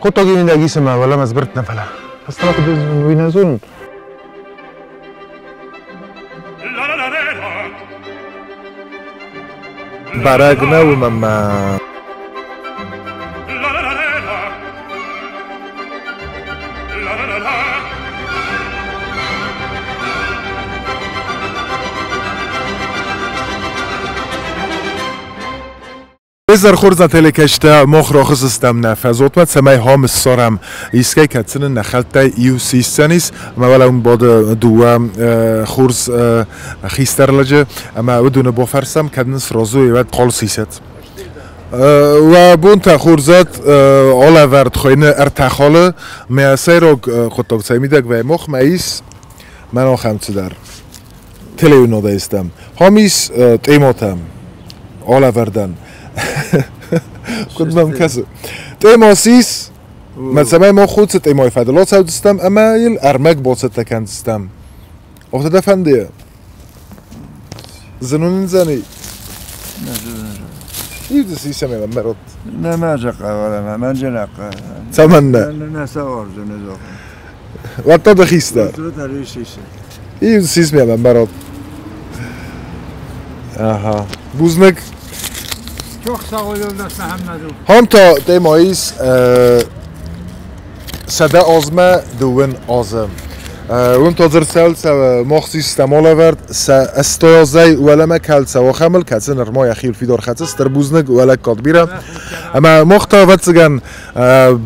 خود تا گیرین دگیس ما ولم از برد نفله پس طبعا کدوز وین ازون برگ نو مما بزر خورد زنتیل کشته مخ را خستم نفذ اوتمت سمای هام سرم ایسکای کتن نخلته یو سیستانیس اما ولی اون بعد دو خورز خیستر لجه اما ودونه بافرسم کدنس رازوی ود قال سیست و بونتا خورزت آلا ورد خوینه ارتخاله میاسای را خودتاک سایمیدک و مخ ماییس من آخم چه در تلیو ناده استم هامیس تیماتم آلا وردن کدوم کسی تیماسیس مثلا ما خود ست ایمای فدلات سودستم اما یل ارمک باست تکندستم وقت دفنده زنون زنی یه سیسم میگم مرد نه ماجقه ولا ما جنقه تمنى نه سوار زنزاق وقت دخیسته یه سیسم میگم مرد آها بوزنک çok sağ ol yoldaş Məhəmmədov. هم تا دیماییس صدا آزمه دوون آزم اون تا زرسل مخصی استعمال ورد استایازی ولما کل سوا خمل کسی نرمای اخیل فی دار خطه ستر بوزنگ ولا کاد بیره اما مختا وطسگن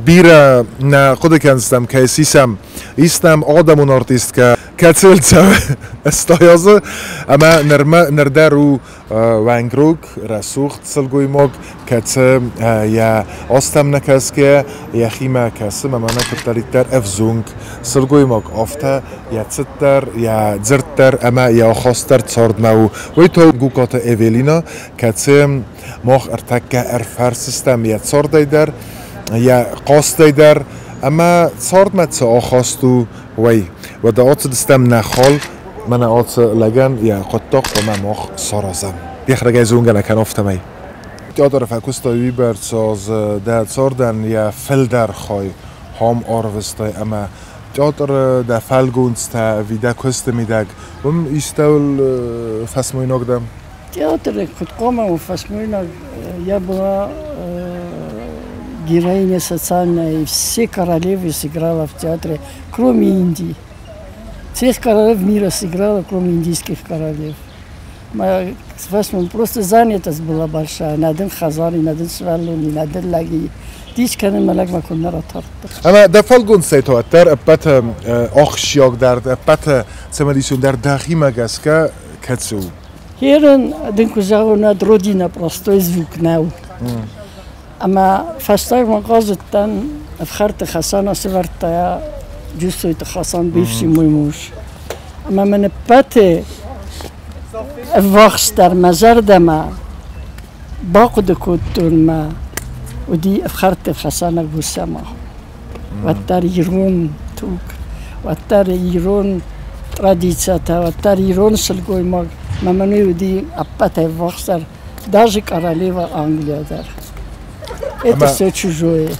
بیره نه خود کنستم که سیسم ایستم آدمون آرتیست که کتسل سوا استایازه اما نرده رو وانگروک رسوخت سلگوی مگ کتسه یا آستم نکس که یا خیمه کسه ممانه کتلیتر افزونگ سلگوی مگ آفته یا تستر یا زرتر اما یا خواستر تارد ماو وی تو گوکات اولینا کتسه مخ ارتکه ارفر سیستم یا تارد در یا قاست در اما تارد متس آخواستو وی و دا آت دستم نخال من آت لگن یا قطاق و من مخ سارازم دیخرگه زونگه نکن افتمی تیادر فکوستا ویبرد ساز ده تاردن یا فل در خواه هم آروستای اما تیادر ده فلگونستا ویده کست میدگ ایستول فسموی نگدم تیادر کد قومه و فسموی نگ یا была героиня социальная, и все королевы сыграла в театре, кроме Индии. Всех королев мира сыграла, кроме индийских королев. Просто занятость была большая. Наден Хазари, наден Сверлуни, наден Лаги. Дич کنه ملک مکن نراتار. اما دفعه گون سیتواتر ابت آخشیاق در ابت سمدیشون در داخی مگس که کتسو. Херен den кузау над родина простой звук нау. Ама фастаг магазеттан в харте Хасана севартая чувствует Хасан бывший мой муж. Ама мене пате вахстар мазардама باقد كتون ما ودي أفخرت خسانة بوسما وتر يرون توك وتر يرون تراديцията وتر يرون سلقوي ما مني ودي أبته وخسر даже королева Англия дар это все чужое.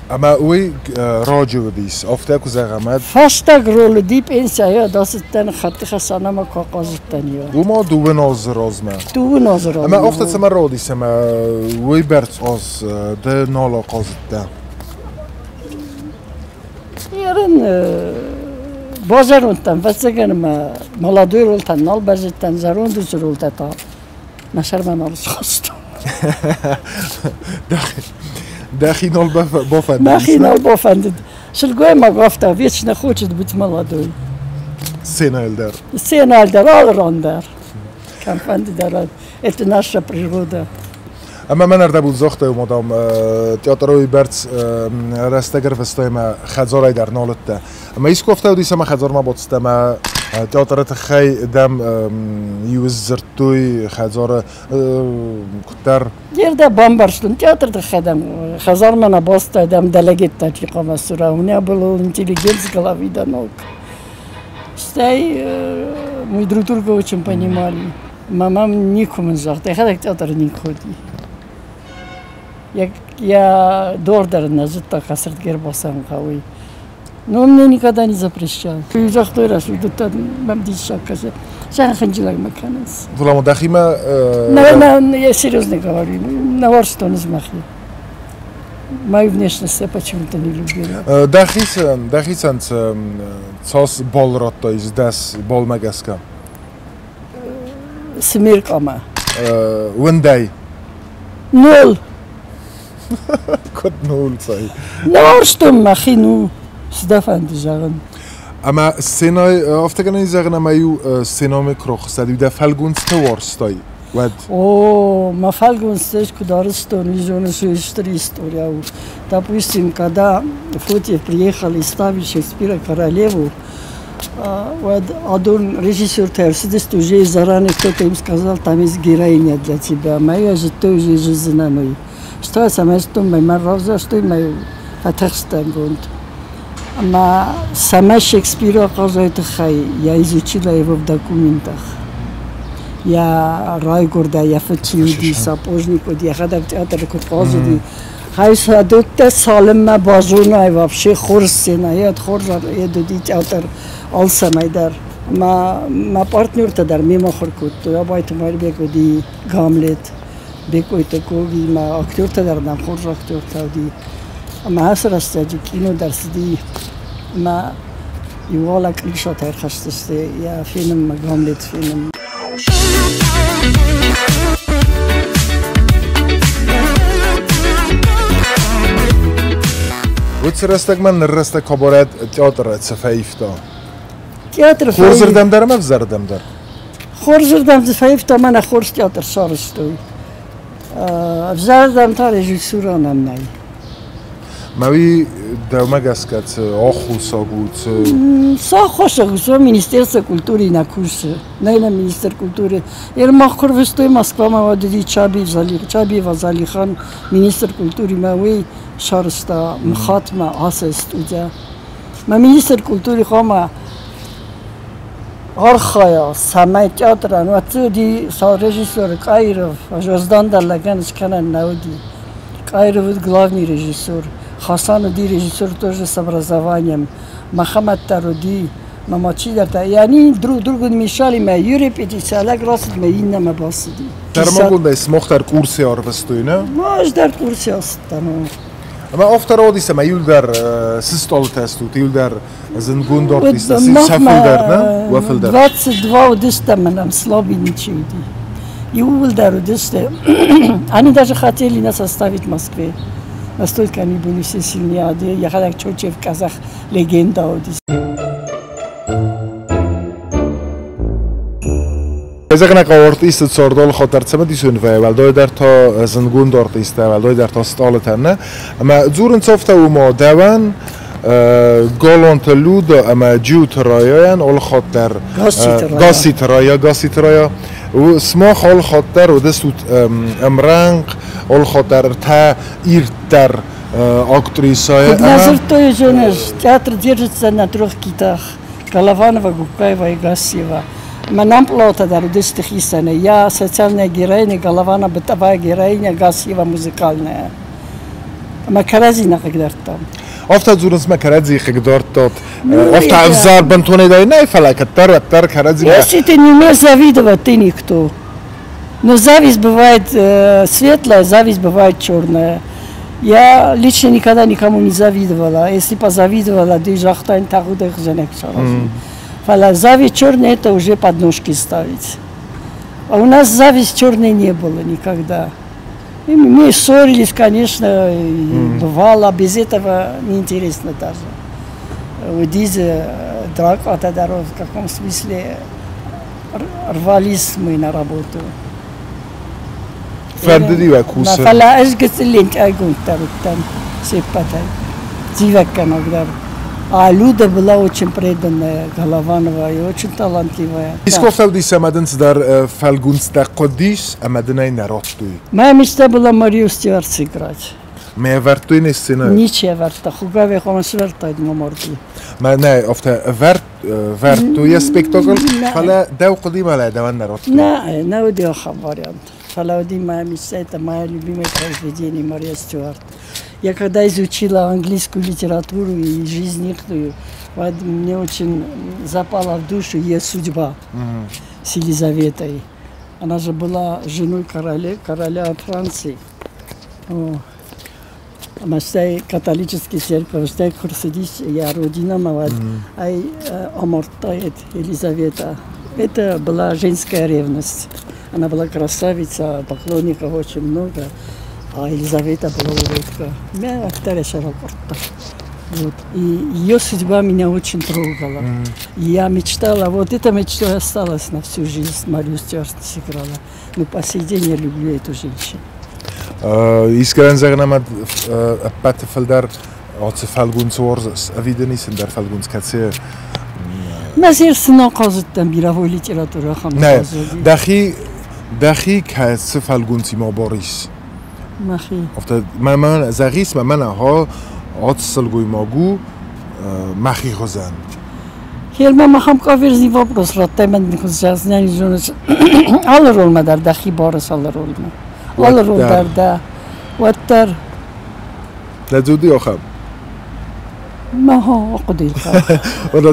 Ама уи раджу дис афта кузагамад фастаг рол ди пенсия дастан хатти хасана ма кагазтания ума дувен аз разма дувен аз разма ама афта сама родис ама уи берц аз де нала казтта ярын базарунтан васаган молодой ролтан нал базитан зарунду зурултата нашарман алсхаст داخل بافند. داخل بافند. شلگوی ما گفته ویچ نخواهد بود ملادوی. سینال در. سینال در آل راندر. کمپند دارد. ات نشه природа. اما من ارده بود زخته و مدام تیاتروی برد رستگر فستایم خزارای در نالت ده. اما ایست گفته و دیسم خزار ما بودسته ما تیاترت خی دم یوز زرتوی خزار کتر. یرده بامبرشتن تیاترت خدم خزار من باسته دم دلگت تاچیقا مسوره اونه بلو интеллигенц голови данок. Стай мы друг друга очень понимали. Мамам никому не захте, я театр не ходи. Я дордерна, зато касрт гербасам кауи. Но мне никогда не запрещал. Уже второй раз идут там дичака. Сейчас ханжилак маканес. Вуламо дахима. Наверное, я серьезно говорю. На вор что не смахи. Мою внешность я почему-то не любила. Дахисан цос болрот, то есть дас болмагаска. Смиркама. Вендай. Ноль. Кот ноль цай. На что махи, ну, сдафан дижаган. Ама сценай, офтагани загна маю сценами крох, садида фалгунс творстай. О, ма фалгунстеш кударстон, лижонную историю. Допустим, когда Фотиев приехал и ставил Шекспира королеву, один режиссер Терсидес уже заранее кто-то им сказал, там есть героиня для тебя. Моя же тоже жизнь моя. Что я сама что моя роза, что моя фатахстан. Но сама Шекспира оказывает хай. Я изучила его в документах. Я Райгорда, я Фатиуди, Сапожник, я ходил в театр Кутказуди. Хай садутте салимма базуна и вообще хор сцена. Я хор еду театр Алсамайдар. Ма партнер-то дар мимо хоркут. Я байт мар бекоди Гамлет. Бекой такоги ма актер-то дар нам хор актер-то ди. Ма асрастади кино дар сиди. Ма ювала клишат хастсте. Я фильм Гамлет фильм. وترستقمن الرست كبارات تياتر تسفيفتا تياتر خورزر دم دار ما بزر دم دار خورزر دم تسفيفتا من خورز تياتر شارستوي بزر دم تا رژیسوران هم نی ماوی دومگس کت آخو ساگوت ساخوشه Министерство культуры на курсе не на министр культуры махкор вестой Москва мавадиди Чабиева Залихан министр культуры мауи шарста мхатма асест уджа ма министр культуры хама архая самай театра ну отсюди со режиссер Каиров Жоздан Даллаган сканан науди Каиров главный режиссер Хасануди режиссер тоже с образованием Махамад Таруди Мамачидарта яни друг другу мешали ма юре петициалак расд ма инна ма басиди Тармагунда смохтар курсы арвестуй не Маш дар курсы астано Ама автородиса ма юлдар систол тесту юлдар зенгундортиста сафилдар не вафилдар 22 удиста манам слаби ничего Юлдар удиста они даже хотели нас оставить в Москве Настолько они были все сильнее. Я ходил Чочев, казах, легенда. Ezeknek a artistet szordol határcemet is önvel, de der ta zengund artista, de der ta staletenne. Ama zuren szofta uma devan galant lud, ama jut rayan, ol határ gasit raya. و سما خال خاطر و دستوت امرانق ol خاطر تا иртар актриса. Назар той женеш театр держится на трех китах. Голованова, Гукаева и Гасиева. Нам плата дар дестих истина. Я социальная героиня, Голованова бытовая героиня, Гасиева музыкальная. Макаразина когда там. After zurens makaradzi khigdartot. After авзар бантоне дай не фалак тар карадзи. Если ты не умеешь завидовать, ты никто. Но зависть бывает светлая, зависть бывает черная. Я лично никогда никому не завидовала. Если позавидовала, ты жахтань тагудах женек шарас. Фала зависть черная это уже подножки ставить. А у нас зависть черной не было никогда. И мы ссорились, конечно, бывало, без этого неинтересно даже. Вот diese драка тогда в каком смысле рвались мы на работу. Фердиди ва куса. Фала эсгетилинг айгунтарутан сепатай. Зивекка нагдар. А Люда была очень преданная, Голованова, и очень талантливая. Искофтавдис амаденс дар фалгунста Кодис амаденай наротуй. Моя мечта была Марию Стюарт сыграть. Ме вертуй не сцена. Ничего верта, хугаве хомас вертай маморди. ما نه افته ورد توی سپیکتاکل حالا دو قدیم علی دوان نرات نه نه ودي خبريان Салаудин моя мечта, это моя любимое произведение Мария Стюарт. Я когда изучила английскую литературу и жизнь их, мне очень запала в душу ее судьба с Елизаветой. Она же была женой короля Франции. Ama katolik церковь, Хурсидис, я родина моя, омортает Елизавета. Это была женская ревность. Она была красавица, поклонников очень много, а Елизавета была уродка. Я актера широкорта. Вот. И ее судьба меня очень трогала. И я мечтала, вот эта мечта осталась на всю жизнь. Марию Стюарт сыграла. Но по сей день я люблю эту женщину. Is kunnen zeggen dat met Pettenvel daar had ze Falguns oorzaak, evidens in daar Falguns katse. Mas ersten qazitdan biravoi literatura ham. Ne, dahi katse Falguns ima Boris. Maxi. Of dat man zaris man ha had salgui magu maxi rozan. Helma maham kaverzi вопрос ротмен хузазняни жонус. Алар olmaдар dahi Boris alар olma. Alır oldarda. Vattar. لا تزودي أخاب. ما هو عقد الخاب. ولا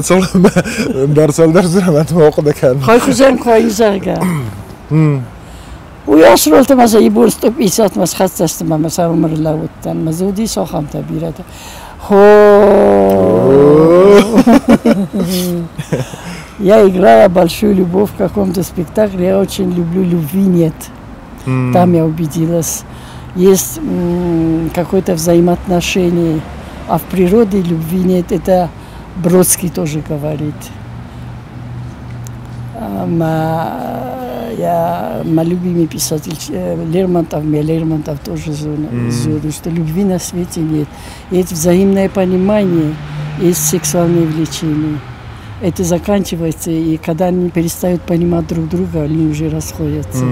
تصل درسنا ما أنت عقد كان. خاي خزان كويسة كا. ويصل تمسا يبورس تب إيسات مس خاصة استمع مسا عمر الله وتن مزودي ساخم تبيرة. هو. Я играла большую любовь в каком-то спектакле. Я очень люблю «Любви-нет». Там я убедилась. Есть какое-то взаимоотношение. А в природе любви нет. Это Бродский тоже говорит. Я любимый писатель Лермонтов тоже зовут, что любви на свете нет. Есть взаимное понимание, есть сексуальное влечение. Это заканчивается, и когда они перестают понимать друг друга, они уже расходятся.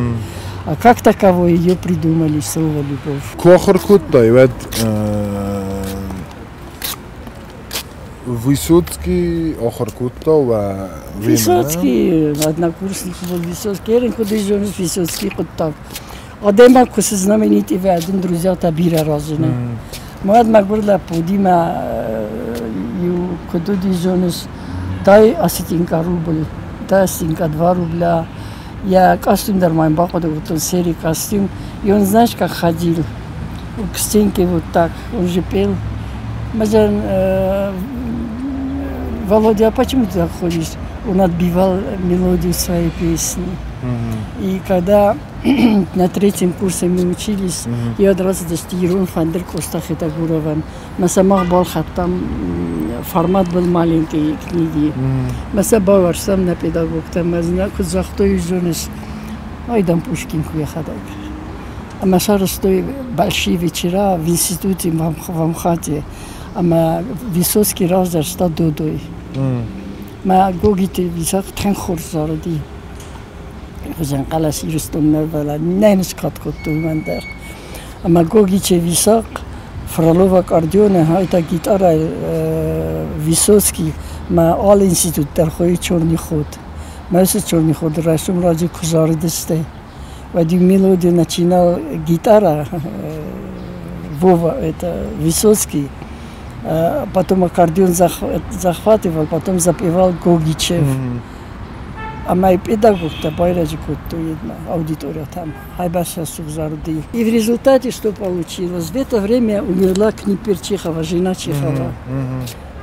А как таково ее придумали, слово «любовь»? Кохаркутта, и Высоцкий, Охаркутта, Высоцкий, однокурсник был Высоцкий, я никуда женюсь Высоцкий, Куттав. Одема, кусы знаменитый, вы один друзья табира разжены. Мы одна говорила, подима, куда женюсь, дай осетинка рубль, дай осетинка 2 рубля. Я костюм нормально походу, вот он серый костюм, и он, знаешь, как ходил к стенке вот так, он же пел. Володя, а почему ты так ходишь? Он отбивал мелодию своей песни. И когда на 3-м курсе мы учились, я одразу достигла Фандер Костахета Гурован. На самых балхат там формат был маленький книги. Мы собой сам на педагог там, я знаю, что за кто из женщин, айдам Пушкинку я ходил. А мы шаростой большие вечера в институте в Амхате, а мы Высоцкий раздар стал додой. ما گوگیت ویساق تن خورزاردی خودم قلاسی رستم نرفلا نینش کات من در اما گوگیت ویساق فرالو و کاردیونه های تا گیتار ویسوسکی ما آل انستیتوت در خوی چورنی خود مثل چورنی خود رسوم راجع کزاری دسته و دی ملودی начинал гитара Вова это Высоцкий. Потом аккордеон захватывал, потом запевал Гогичев. А мой педагог-то байраджикут, аудитория там, Айбаша Сухзарди. И в результате что получилось? В это время умерла Книпер Чехова, жена Чехова.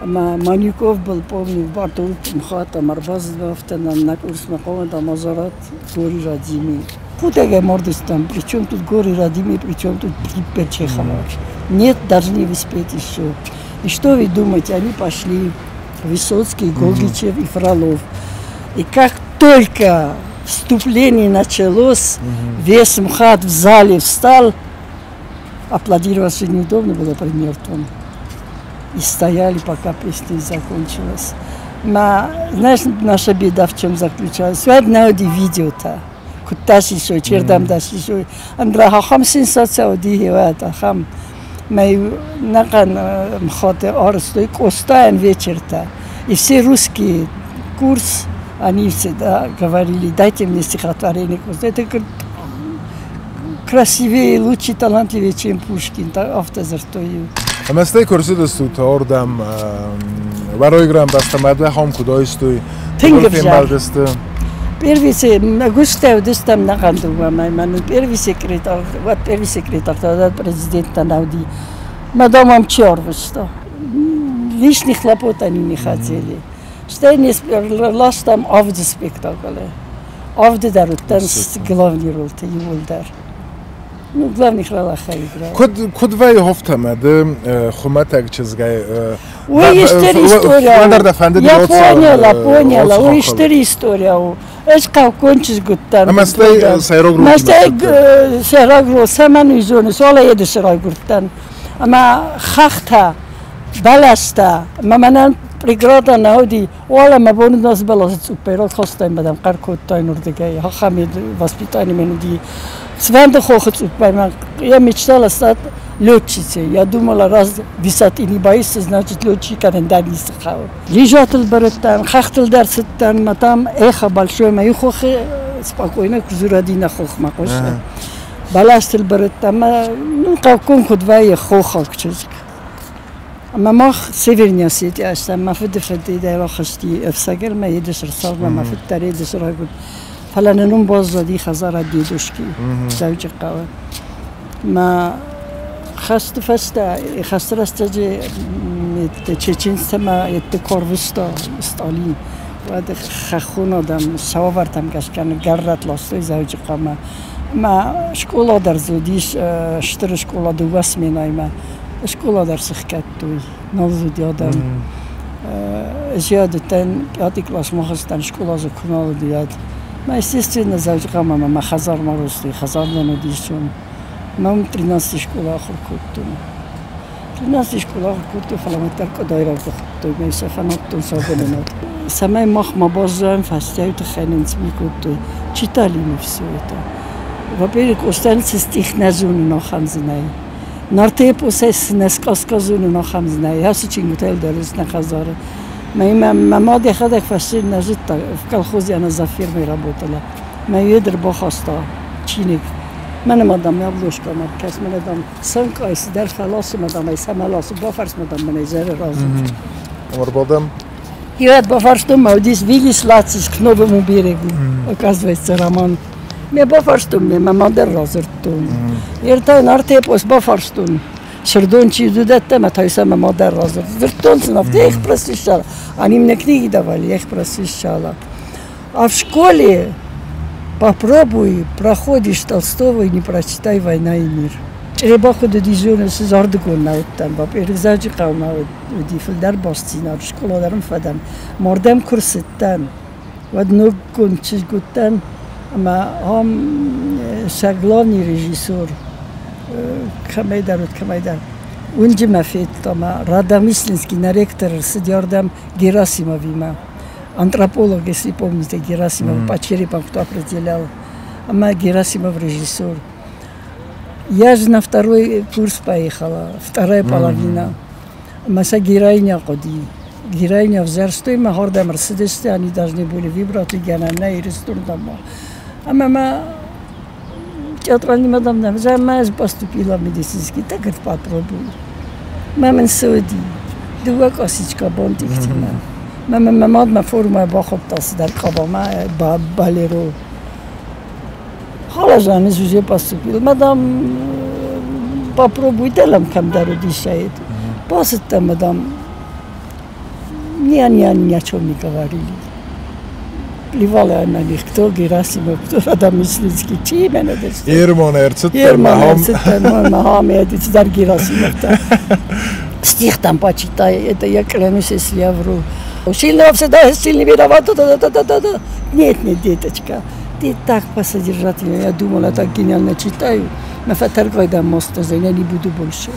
Манюков был, помню, в Барту Мхата, Марбазова, на курс Маховада, Мазарат, Гори Радими. Худая мордость там, причем тут Гори Радими, причем тут Книпер Чехова. Нет, даже не успеть еще. И что вы думаете, они пошли, Высоцкий, Гогичев и Фролов. И как только вступление началось, весь МХАТ в зале встал, аплодировать неудобно было при мертвом. И стояли, пока песня закончилась. Знаешь, наша беда в чем заключалась? Одна видео-то. Куташи шо, чердам даши шо. Андраха хам сенсация одиевата, хам. Мы на МХАТе Арстой Костаем вечер-то. И все русские курс, они всегда говорили, дайте мне стихотворение. Это красивее, лучше, талантливее, чем Пушкин, автозартою. Амастай курсу дасту ордам вароиграм бастамаде хом кудоистуй. Тингержа. Первый густав дастам нагандуга майман. Первый секретарь тогда президента Науди. Мадамам Чорвышто. Лишних хлопот они не хотели. Стейнис ластам авды спектакле. Авды дарут, там главный роль, ты его дар. Ну, главных ролях играл. Код вай хофтамаде хуматак чизгай. Ой, история. Я поняла. Ой, история. Es kā končis guttan. Amastay sayrog ru. Amastay sayrog ru samanu izone sola yedi sayrog guttan. Ama khakhta balasta mamanan преграда науди ола мабон нас балас уперо хостаем бадам каркоттай нурдегай хахамид воспитание менуди сванда хохот упайма я мечтала стать летчицей. Я думала, раз висоты не боишься, значит летчик календарь не сахал. Лежател бараттан, хахтел дарсеттан, а там эхо большое, мои хохи спокойно кузурадина хохма кошла. Баластел бараттан, ну каком ходвае хохал кчезик. Мамах северная сеть, а что мафиды федида рахасти, всегда мы едешь рсал, мафид таредешь рагут. فلانون باز زدی خزر دیدوشکی زوج قوه ما خست فسته خست رسته چچین سما یت کاروستا استالین و د خخون آدم سوارتم کشکن گرد لاستوی زوج قوه ما شکولا در زودیش شتر شکولا دو وس مینای ما شکولا در سخت توی نازودی آدم زیادتن یادی کلاس مخستن شکولا ز کنال دیاد ما естественно завжди мама хазар марости хазар на дишун мам 13 школа хуркуту 13 школа хуркуту фаламатар кодайра хуркуту меса фанаттун сабелена самай махма бозан фастяют ханенц микуту читали мы все это во-первых останется стих на зону на хамзнай нарте посес на сказказуну на хамзнай я сичингутел дарис на хазара ماما دخلت فشل نجت في كالخوزي أنا زفير مي رابطلا ما يدر بخاستا چینک من مادام یابلوش کنم کس من دام سنگ آیس در خلاص مادام ایسا ملاص بافرس مادام من ایزر رازم Amar badam یاد بافرس تو مودیس ویلیس لاتیس کنوب مبیرگو оказывается роман мне бафарс تو мне мама در رازر تو یرتا نارته پوس بافرس تو Шердончи идут там, а то и сама мода разор. Вертонцев, я их просвещала. Они мне книги давали, я их просвещала. А в школе попробуй, проходишь Толстого и не прочитай «Война и мир». Черебаху до дежурно с Ардагон на там, во-первых, зажигал на дифельдар бастина, в школу даром фадам. Мордем курсеттан, в одну гончиш гуттан, а главный режиссер. Камайдар. Унжи мафет тома Радомыслинский на ректор сидярдам Герасимовима. Антрополог, если помните, Герасимов по черепам кто определял. Ама Герасимов режиссер. Я же на второй курс поехала, вторая половина. Маса героиня ходи. Героиня в Зарстой, мы гордо Мерседесе, они должны были выбрать Генана и Рестурдама. А мама театральный мадам нам замаз поступила в медицинский, так говорит, попробуй. Мама Сауди, два косичка бонтиктина. Мама форма бахоптасы дар кабама балеро. Хала жаныз уже поступил. Мадам попробуй, делам кам дару дишает. После того мадам ни о чем не говорили. Плевала на них, кто Герасимов, кто Радомыслинский, чьи имена дошли. Ермон Эрцет, Махам, это дар Герасимов-то. Стих там почитай, это я клянусь, если я вру. Сильного всегда, сильный виноват, да. Нет, деточка, ты так по-содержательному, я думала, так гениально читаю. На фотографии до моста, я не буду больше.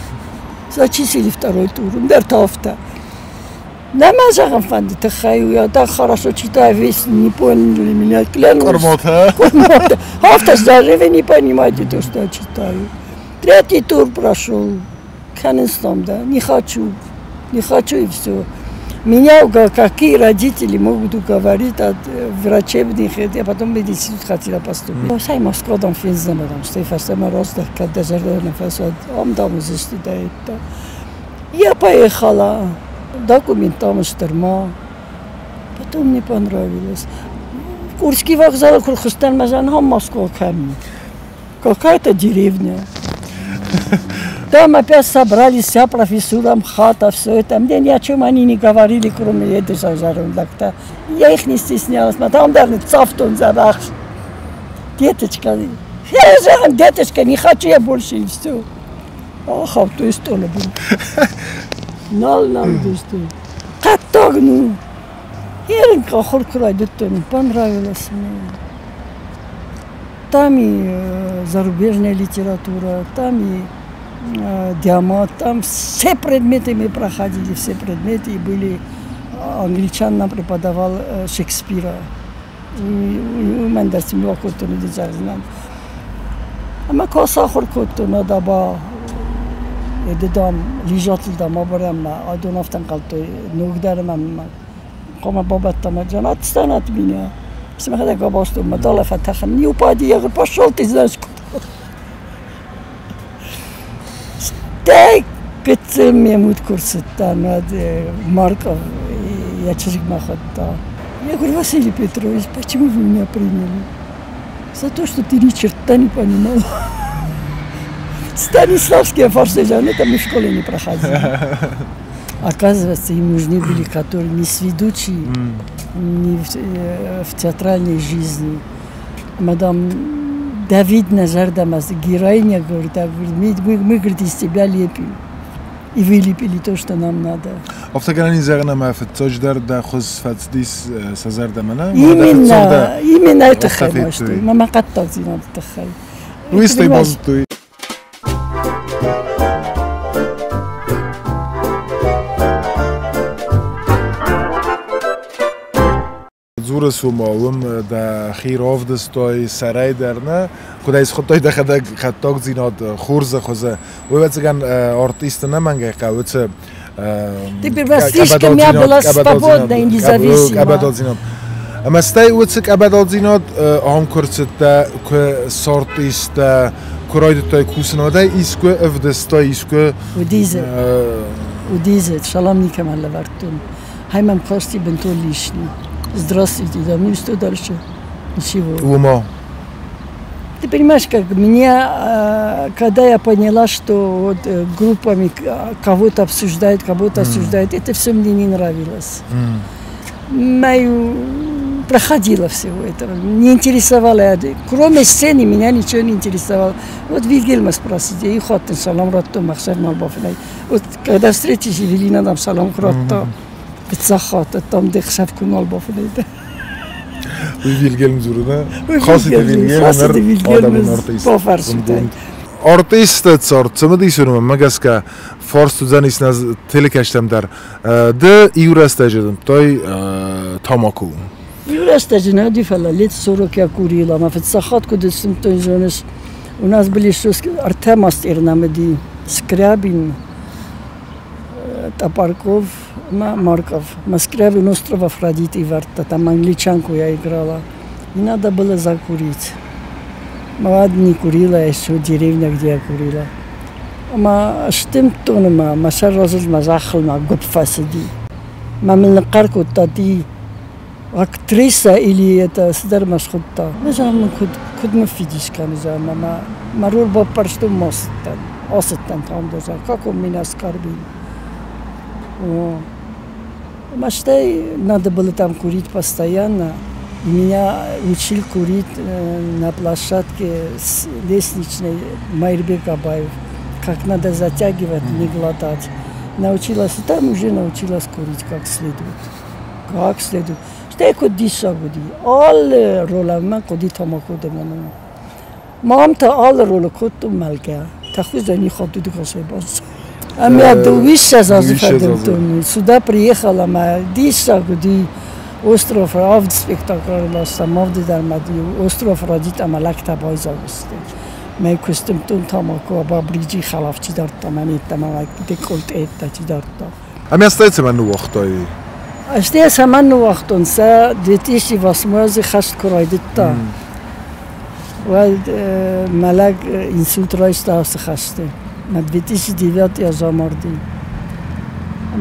Зачислили второй тур, Дертофта. Намазагам фанди тахаю, я так хорошо читаю, весь не поняли меня, клянусь. Кормота. Автос даже вы не понимаете то, что я читаю. Третий тур прошел, конец там, да, не хочу и все. Меня какие родители могут уговорить от врачебных, а потом медицину хотела поступить. Сай Москва там финзам, там Стефас Морозов, когда жаргон фасад, он там застудает. Я поехала, документ там штурма, потом не понравилось. Курский вокзал, Курхистан, Мазанхам, Москва, Камень. Какая-то деревня. Там опять собрались вся профессура, МХАТа, все это. Мне ни о чем они не говорили, кроме этой жаргонда. Я их не стеснялась. Там даже цафтон забах. Деточка. Я же деточка, не хочу я больше, и все. Ах, а то есть то был. Нал, то есть то. Как так, ну? Еренька, хоркура, детон, понравилось мне. Там и зарубежная литература, там и диамат, там все предметы мы проходили, все предметы, и были, англичан нам преподавал Шекспира. Мен дәрс милокотуны дизайннан. Ама коса хоркотуна даба эдам лижатылдам абарама адонафтан қалтой нугдарам кома бабаттама жанат станат меня. Смеха да габасту мадала фатахам не упади, я говорю, пошел ты знаешь куда. Дай кыцы мемут курсыта над Марков, я чирик махатта. Я говорю, Василий Петрович, почему вы меня приняли? За то, что ты ни черта не понимал. Станиславские форсажаны там и в школе не проходили. Оказывается, им нужны были, которые не сведущие, не в театральной жизни. Мадам Давид Назардамас, героиня, говорит, мы, говорит, из тебя лепим. И вылепили то, что нам надо. Автограни загнама фцождар да хосфацдис сазардамана. Именно это хай, что мама каттак зинад тахай. Вы стой базуй. Зурасумовым да хировдстой сарайдарна кудайс хоттой да хаттак зинад хурза хоза. Вы вацган артистна манга кавца. Теперь слишком я была свободна и независима. Ама стай уцк абадалзинад амкурцта к сортиста курайдтай куснода иску эвдстай иску удизе шаламникам аллавартун хаймам кости бенту лишний. Здравствуйте, да, ну и что дальше? Ничего. Ума. Ты понимаешь, как меня, когда я поняла, что вот группами кого-то обсуждают, это все мне не нравилось. Проходила всего этого, не интересовало. Кроме сцены меня ничего не интересовало. Вот Вильгельма спросите, и хоть салам ротто махсар налбафнай. Вот когда встретишь Евелина, там салам ротто. Бицахата там дехшавку налбафнай. Вильгельм зурна. Хасиде Вильгельм артист. Артист цорт, самадисурма магаска форс тузанис наз телекаштам дар. Д иурастаждам той тамаку. Иурастажна дифала лет 40 я курила, ма фцахат кудесим той зонес. У нас были что Артемас Ирнамеди, Скрябин, Топорков, Марков. Скрябин остров Афродиты Варта, там англичанку я играла. И надо было закурить. Мама не курила, еще в деревне, где я курила. Ама штим тонма, машар разил мазахлма, гопфасиди. Мамил накарку тати актриса или это сдар машхутта. Мазам куд мафидишка, мама. Марур бапар что мостан, осетан там доза. Как он меня скорбил. Маштай надо было там курить постоянно. Меня учил курить на площадке лестничной Майрбек Абаев. Как надо затягивать, не глотать. Научилась, там уже научилась курить как следует. Как следует. Что я кудиша буди. All рола мен куди тамаку деману. Мамта all рола куту малга. Тахуз они ходили косой бас. А меня довиша зазифадем. Сюда приехала, ма диша куди. Остров Равд спектакль бастам, Авди дар Мадию, остров Радит амалакта байзавсте. Май кустим тун тамаку ба бриджи халафчи дартам, ани тамак деколт этта чи дарта. Ами остается ману вақтой. Ashte saman وقت انسا دیتیشی واسموزی خشت کرایدید تا و ملک اینسولت رایش تا هست خشته ما دیتیشی دیویات یا زاماردی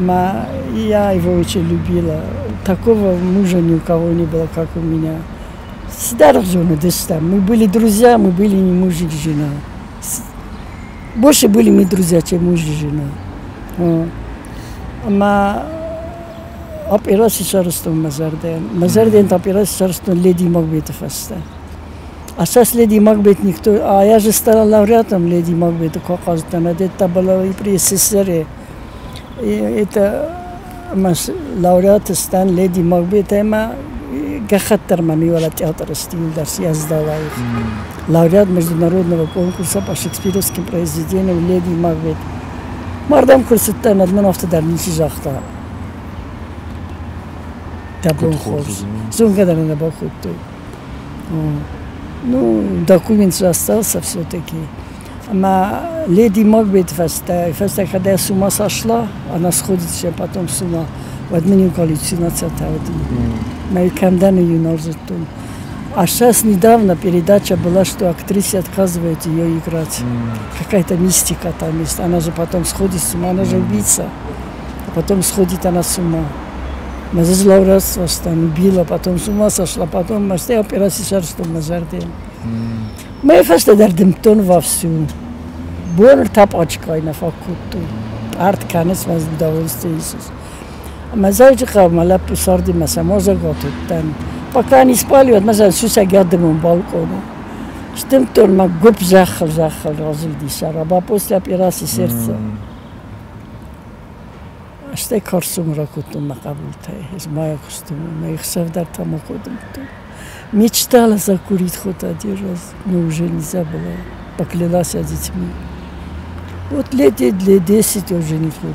ما я его очень любила такого мужа ни у кого не было как у меня всегда рождённый дышта мы были друзья мы были не муж и жена больше были мы друзья чем муж и жена ما Operasi çalıştım Mazar'dan operasi çalıştım Lady Macbeth fasta. А сейчас Lady Macbeth никто, а я же стала лауреатом Lady Macbeth, как это было и при СССР. Это лауреат стан Lady Macbeth, эма гахаттар мами вала театр стиль дарс я сдала их. Лауреат международного конкурса по шекспировским произведениям Lady Macbeth. Мардам курситтан одна автодарничи жахта. Зунгадарина бахутту. Ну, документ же остался все-таки. Леди Макбет фаста, когда я с ума сошла, она сходит еще потом с ума. Вот мне галлюцинация тавди. Мы камдан ее нарзутун. А сейчас недавно передача была, что актрисе отказывают ее играть. Какая-то мистика там есть. Она же потом сходит с ума, она же убийца. А потом сходит она с ума. Мы здесь лауреатство убила, потом с ума сошла, потом мы стояли операции шарстом на жарде. Мы фасты дардимтон вовсю. Буэн тапочкой на факульту. Арт канец мы удовольствие Иисус. Мы зайчика мала писарди мы самоза готовтан. Пока не спали, вот мы засуся гадим балкону. Штимтон мы губ захал разылдиса. Раба после операции сердца. Ashte karsum rakutun maqabultay. Ez moja kustum. Ma ich сев dar там уходим. Мечтала закурить хоть один раз, но уже нельзя было. Поклялась я детьми. Вот лет для 10 я уже не курю.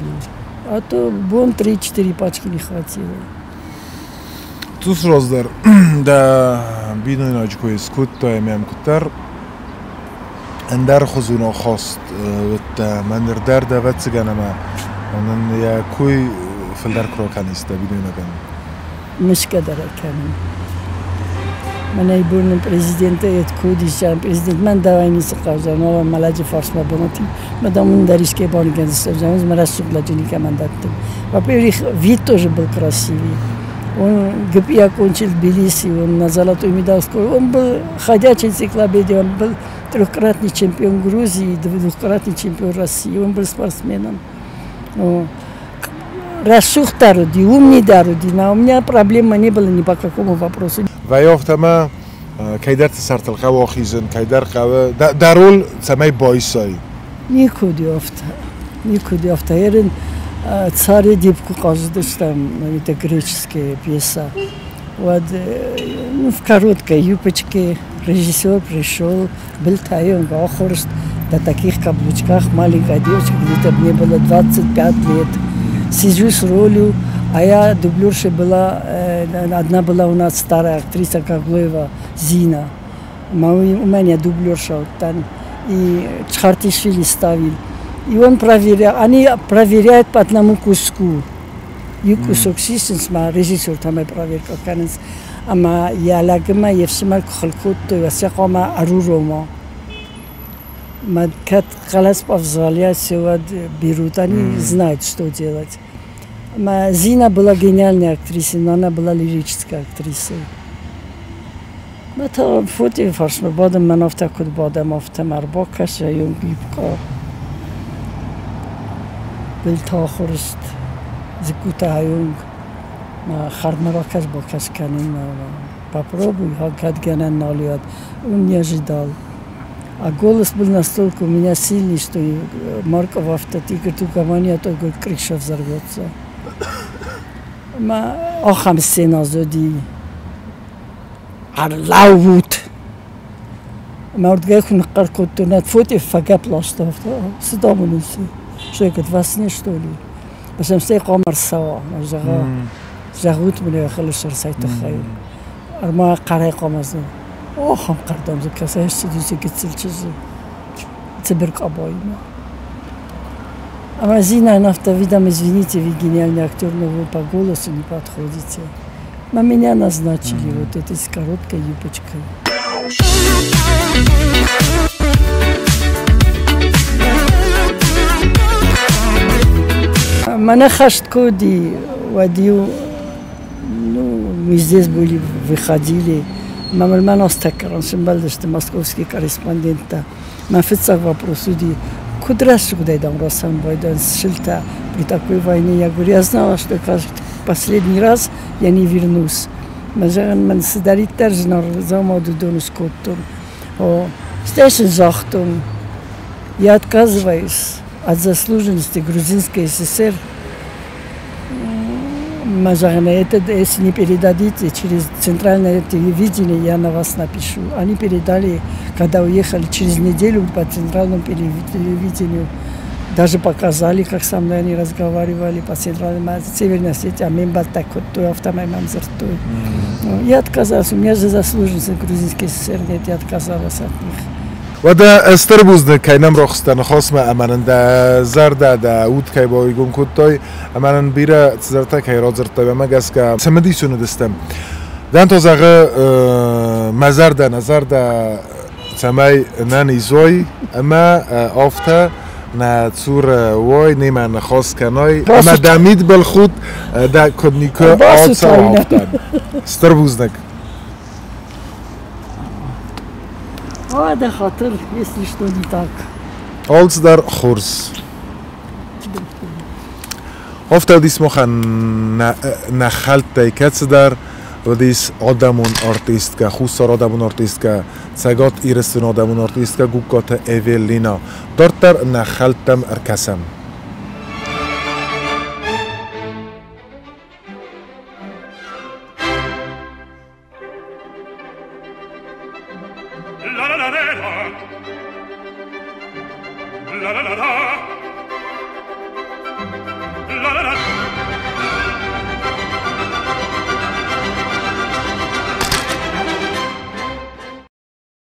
А то вон 3-4 пачки не хватило. Тус раздар. Да бину иначкой скут то эмем кутар. Эндер хозуна خواست و من در دعوت سگنم من یا کوی فلدر کرا کنیست بدون مگن مش قدر کنم من ایبون پرزیدنت ات کودیشم پرزیدنت من دوایی سقاجم و ملاج فارس ما بناتی مدام داریش که بانی گذاشتم جامز مرا سوقلاجنی که من دادم و پیری вид тоже был красивый он ГПИ окончил в Тбилиси он на золотой медальской он был ходячей энциклопедией он был трехкратный чемпион Грузии двухкратный чемпион России он был спортсменом Расух даруди, умный даруди, но у меня проблема не было ни по какому вопросу. ویافتم کیدر تسرتل قوا خیزن کیدر قوا درول سمای بایسای Никуда افتا ерин цари дипку каздыштам это греческая пьеса вот в короткой юбочке режиссер пришел был тайон охорст на таких каблучках маленькая девочка где-то мне было 25 лет сижу с ролью а я дублерша была одна была у нас старая актриса Гаглоева Зина у меня дублерша там и Чхартишвили ставил и он проверял они проверяют по одному куску и кусок система режиссер там и проверка канец ама я лагма евсимал خلقت وسقما арурома Кат халас повзалия сегодня берут, они знают, что делать. Зина была гениальной актрисой, но она была лирической актрисой. Это фото фаршма бодам манофта куд бодам офта марбока шаюн гибка. Был тахурст зикута аюн хармаракаш бокаш канин. Попробуй, хакат ганан налият. Он не ожидал. А голос был настолько у меня сильный, что Марко в автотике тукамания только крыша взорвется. Охам сцена зоди. Арлаут. Мордгах нахаркот над фото фага пластов. Сдамунуси. Что это вас не что ли? Потому что я камер сава. Загут мне халишар сайта хай. Арма карай камазу. Охам кардам закасаешь сидишь гицелчиз циберк обойма Зина Нафтовидам, извините, вы гениальный актер, но вы по голосу не подходите. На меня назначили вот этой с короткой юбочкой. Меня хашт коди водил, мы здесь были, выходили. Мамальман Остакаран, Шимбалдышты, московский корреспондент. Мафицах вопрос уди. Куда сюда дам Росан Бойдан Шильта при такой войне? Я говорю, я знала, что последний раз я не вернусь. Ман сидарит держнар замоду донус коттун. Стешен жахтун. Я отказываюсь от заслуженности Грузинской ССР. Это, если не передадите через центральное телевидение, я на вас напишу. Они передали, когда уехали через неделю по центральному телевидению. Даже показали, как со мной они разговаривали по центральному Северной Осетии. А мембат так вот, то автомобиль зартой. Я отказался. У меня же заслуженность Грузинской ССР нет, я отказалась от них. ودا استربوزن کینم رخستن خاصم امانن دا زرد دا اود کی با ایگون کتای امانن بیره زرتا کی رازرتا به مگس که سمدی سونو دستم دان تو زغه مزار دا نظر دا سمای نانی زوی اما آفته نه صور وای نیمان خاص کنای اما دامید بالخود دا کدنیکه آت آفتن استربوزنک ده خاطر, если что не так. Алцдар Хорс. Офта дис мохан на халтай кацдар ودیس آدمون آرتیست که خوستار آدمون آرتیست که سگات ایرستون آدمون آرتیست که گوکات اولینا دارتر نخلتم ارکسم la la la la